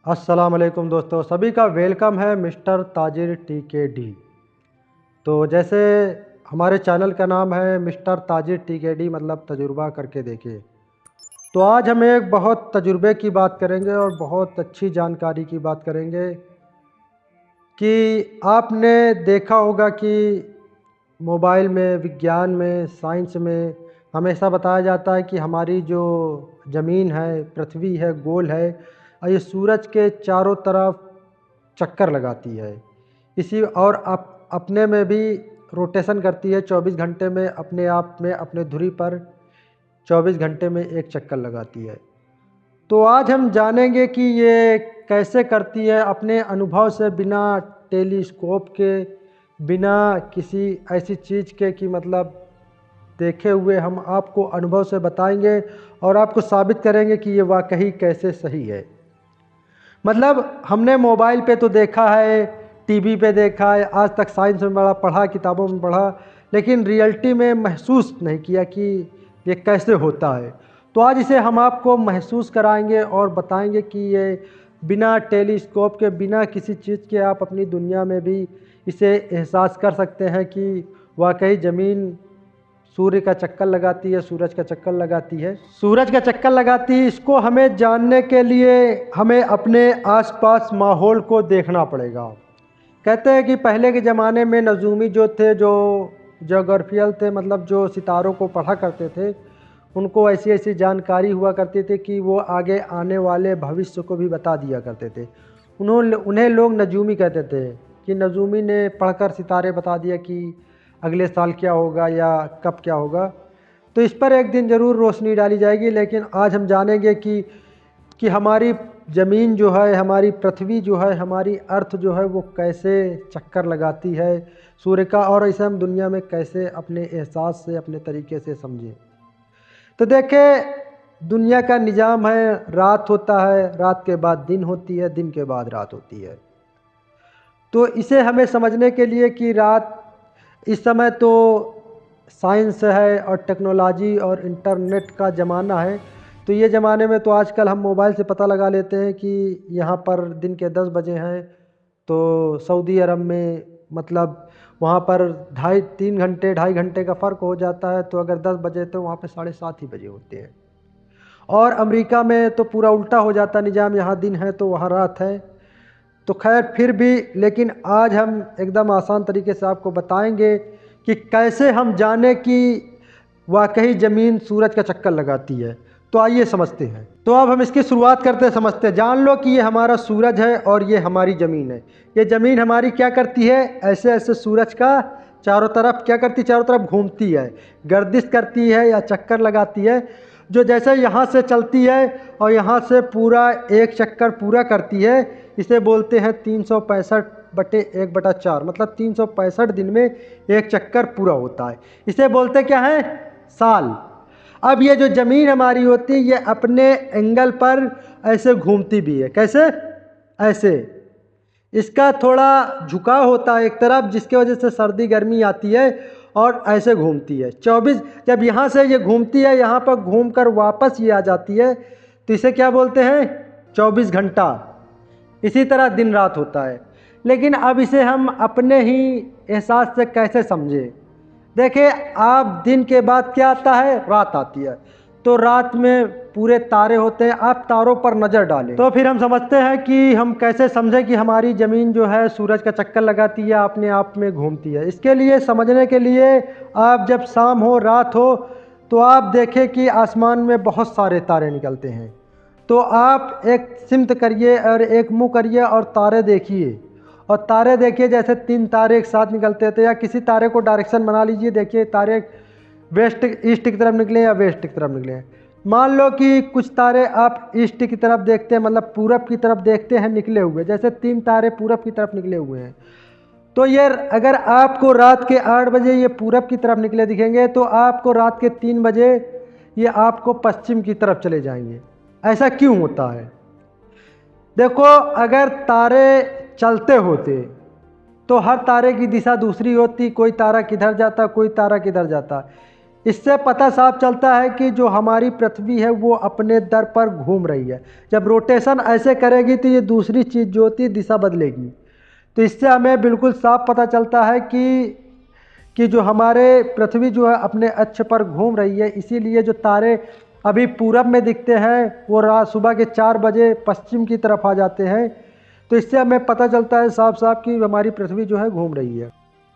अस्सलाम वालेकुम दोस्तों, सभी का वेलकम है मिस्टर ताजिर टीकेडी। तो जैसे हमारे चैनल का नाम है मिस्टर ताजिर टीकेडी, मतलब तजुर्बा करके देखिए। तो आज हम एक बहुत तजुर्बे की बात करेंगे और बहुत अच्छी जानकारी की बात करेंगे कि आपने देखा होगा कि मोबाइल में, विज्ञान में, साइंस में हमेशा बताया जाता है कि हमारी जो ज़मीन है, पृथ्वी है, गोल है और ये सूरज के चारों तरफ चक्कर लगाती है। इसी और अपने में भी रोटेशन करती है, 24 घंटे में अपने आप में अपने धुरी पर 24 घंटे में एक चक्कर लगाती है। तो आज हम जानेंगे कि ये कैसे करती है, अपने अनुभव से, बिना टेलीस्कोप के, बिना किसी ऐसी चीज़ के कि मतलब देखे हुए, हम आपको अनुभव से बताएंगे और आपको साबित करेंगे कि ये वाकई कैसे सही है। मतलब हमने मोबाइल पे तो देखा है, टीवी पे देखा है, आज तक साइंस में पढ़ा, किताबों में पढ़ा, लेकिन रियलिटी में महसूस नहीं किया कि ये कैसे होता है। तो आज इसे हम आपको महसूस कराएंगे और बताएंगे कि ये बिना टेलीस्कोप के, बिना किसी चीज़ के आप अपनी दुनिया में भी इसे एहसास कर सकते हैं कि वाकई ज़मीन सूर्य का चक्कर लगाती है, सूरज का चक्कर लगाती है, सूरज का चक्कर लगाती है। इसको हमें जानने के लिए हमें अपने आसपास माहौल को देखना पड़ेगा। कहते हैं कि पहले के ज़माने में नजूमी जो थे, जो जोग्राफियल थे, मतलब जो सितारों को पढ़ा करते थे, उनको ऐसी ऐसी जानकारी हुआ करती थी कि वो आगे आने वाले भविष्य को भी बता दिया करते थे। उन्हें लोग नजूमी कहते थे कि नजूमी ने पढ़कर सितारे बता दिया कि अगले साल क्या होगा या कब क्या होगा। तो इस पर एक दिन ज़रूर रोशनी डाली जाएगी, लेकिन आज हम जानेंगे कि हमारी ज़मीन जो है, हमारी पृथ्वी जो है, हमारी अर्थ जो है, वो कैसे चक्कर लगाती है सूर्य का, और इसे हम दुनिया में कैसे अपने एहसास से, अपने तरीके से समझें। तो देखें, दुनिया का निज़ाम है, रात होता है, रात के बाद दिन होती है, दिन के बाद रात होती है। तो इसे हमें समझने के लिए कि रात, इस समय तो साइंस है और टेक्नोलॉजी और इंटरनेट का ज़माना है। तो ये ज़माने में तो आजकल हम मोबाइल से पता लगा लेते हैं कि यहाँ पर दिन के 10 बजे हैं, तो सऊदी अरब में मतलब वहाँ पर 2.5 का फ़र्क हो जाता है। तो अगर 10 बजे तो वहाँ पे 7:30 ही बजे होते हैं। और अमेरिका में तो पूरा उल्टा हो जाता निज़ाम, यहाँ दिन है तो वहाँ रात है। तो खैर फिर भी, लेकिन आज हम एकदम आसान तरीके से आपको बताएंगे कि कैसे हम जाने कि वाकई ज़मीन सूरज का चक्कर लगाती है। तो आइए समझते हैं। तो अब हम इसकी शुरुआत करते हैं, समझते हैं। जान लो कि ये हमारा सूरज है और ये हमारी ज़मीन है। ये ज़मीन हमारी क्या करती है, ऐसे ऐसे सूरज का चारों तरफ क्या करती, चारों तरफ घूमती है, गर्दिश करती है या चक्कर लगाती है। जो जैसे यहाँ से चलती है और यहाँ से पूरा एक चक्कर पूरा करती है, इसे बोलते हैं 365/1/4, मतलब 365 दिन में एक चक्कर पूरा होता है। इसे बोलते क्या है, साल। अब ये जो ज़मीन हमारी होती है, ये अपने एंगल पर ऐसे घूमती भी है। कैसे, ऐसे इसका थोड़ा झुकाव होता है एक तरफ, जिसके वजह से सर्दी गर्मी आती है और ऐसे घूमती है 24। जब यहाँ से ये घूमती है, यहाँ पर घूमकर वापस ये आ जाती है, तो इसे क्या बोलते हैं, 24 घंटा। इसी तरह दिन रात होता है। लेकिन अब इसे हम अपने ही एहसास से कैसे समझें। देखिए, आप दिन के बाद क्या आता है, रात आती है। तो रात में पूरे तारे होते हैं, आप तारों पर नज़र डालें तो फिर हम समझते हैं कि हम कैसे समझें कि हमारी ज़मीन जो है सूरज का चक्कर लगाती है, अपने आप में घूमती है। इसके लिए, समझने के लिए, आप जब शाम हो, रात हो, तो आप देखें कि आसमान में बहुत सारे तारे निकलते हैं। तो आप एक सिमत करिए और एक मुँह करिए और तारे देखिए, और तारे देखिए जैसे 3 तारे एक साथ निकलते थे, या किसी तारे को डायरेक्शन बना लीजिए, देखिए तारे वेस्ट ईस्ट की तरफ निकले या वेस्ट की तरफ निकले। मान लो कि कुछ तारे आप ईस्ट की तरफ देखते हैं, मतलब पूरब की तरफ देखते हैं निकले हुए, जैसे 3 तारे पूरब की तरफ निकले हुए हैं। तो ये अगर आपको रात के 8 बजे ये पूरब की तरफ निकले दिखेंगे, तो आपको रात के 3 बजे ये आपको पश्चिम की तरफ चले जाएंगे। ऐसा क्यों होता है? देखो, अगर तारे चलते होते तो हर तारे की दिशा दूसरी होती, कोई तारा किधर जाता, कोई तारा किधर जाता। इससे पता साफ चलता है कि जो हमारी पृथ्वी है वो अपने दर पर घूम रही है। जब रोटेशन ऐसे करेगी तो ये दूसरी चीज़ जो होती है दिशा बदलेगी। तो इससे हमें बिल्कुल साफ पता चलता है कि जो हमारे पृथ्वी जो है अपने अक्ष पर घूम रही है। इसीलिए जो तारे अभी पूरब में दिखते हैं वो रात सुबह के 4 बजे पश्चिम की तरफ आ जाते हैं। तो इससे हमें पता चलता है साफ साफ कि हमारी पृथ्वी जो है घूम रही है।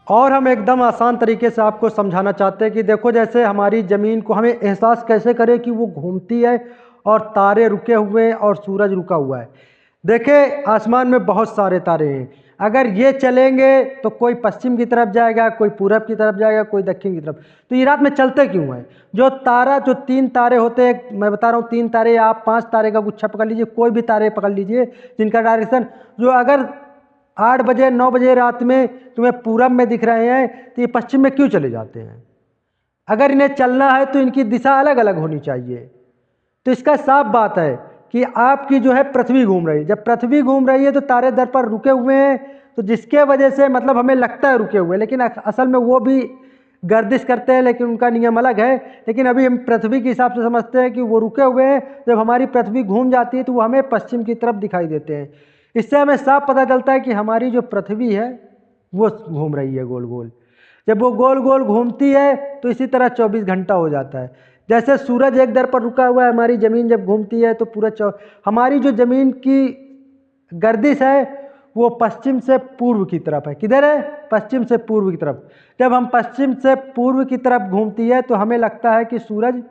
और हम एकदम आसान तरीके से आपको समझाना चाहते हैं कि देखो, जैसे हमारी ज़मीन को हमें एहसास कैसे करें कि वो घूमती है और तारे रुके हुए हैं और सूरज रुका हुआ है। देखिए, आसमान में बहुत सारे तारे हैं। अगर ये चलेंगे तो कोई पश्चिम की तरफ जाएगा, कोई पूरब की तरफ जाएगा, कोई दक्षिण की तरफ। तो ये रात में चलते क्यों हैं? जो 3 तारे होते हैं, मैं बता रहा हूँ 3 तारे, आप 5 तारे का गुच्छा पकड़ लीजिए, कोई भी तारे पकड़ लीजिए जिनका डायरेक्शन जो अगर 8 बजे 9 बजे रात में तुम्हें पूरब में दिख रहे हैं तो ये पश्चिम में क्यों चले जाते हैं? अगर इन्हें चलना है तो इनकी दिशा अलग अलग होनी चाहिए। तो इसका साफ बात है कि आपकी जो है पृथ्वी घूम रही है। जब पृथ्वी घूम रही है तो तारे दर पर रुके हुए हैं, तो जिसके वजह से मतलब हमें लगता है रुके हुए, लेकिन असल में वो भी गर्दिश करते हैं, लेकिन उनका नियम अलग है। लेकिन अभी हम पृथ्वी के हिसाब से समझते हैं कि वो रुके हुए हैं। जब हमारी पृथ्वी घूम जाती है तो वो हमें पश्चिम की तरफ दिखाई देते हैं। इससे हमें साफ पता चलता है कि हमारी जो पृथ्वी है वो घूम रही है गोल गोल। जब वो गोल गोल घूमती है तो इसी तरह 24 घंटा हो जाता है। जैसे सूरज एक दर पर रुका हुआ है, हमारी ज़मीन जब घूमती है तो पूरा हमारी जो ज़मीन की गर्दिश है वो पश्चिम से पूर्व की तरफ है। किधर है? पश्चिम से पूर्व की तरफ। जब हम पश्चिम से पूर्व की तरफ घूमती है तो हमें लगता है कि सूरज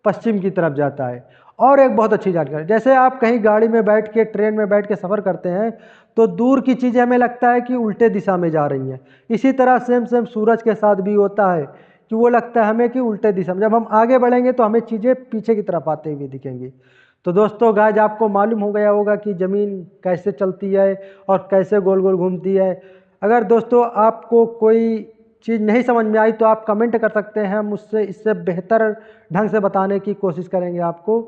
पश्चिम की तरफ जाता है। और एक बहुत अच्छी जानकारी, जैसे आप कहीं गाड़ी में बैठ के, ट्रेन में बैठ के सफ़र करते हैं तो दूर की चीज़ें हमें लगता है कि उल्टे दिशा में जा रही हैं। इसी तरह सेम सेम सूरज के साथ भी होता है कि वो लगता है हमें कि उल्टे दिशा में। जब हम आगे बढ़ेंगे तो हमें चीज़ें पीछे की तरफ आते हुए दिखेंगी। तो दोस्तों, गाइज आपको मालूम हो गया होगा कि ज़मीन कैसे चलती है और कैसे गोल गोल घूमती है। अगर दोस्तों आपको कोई चीज़ नहीं समझ में आई तो आप कमेंट कर सकते हैं, हम उससे इससे बेहतर ढंग से बताने की कोशिश करेंगे आपको।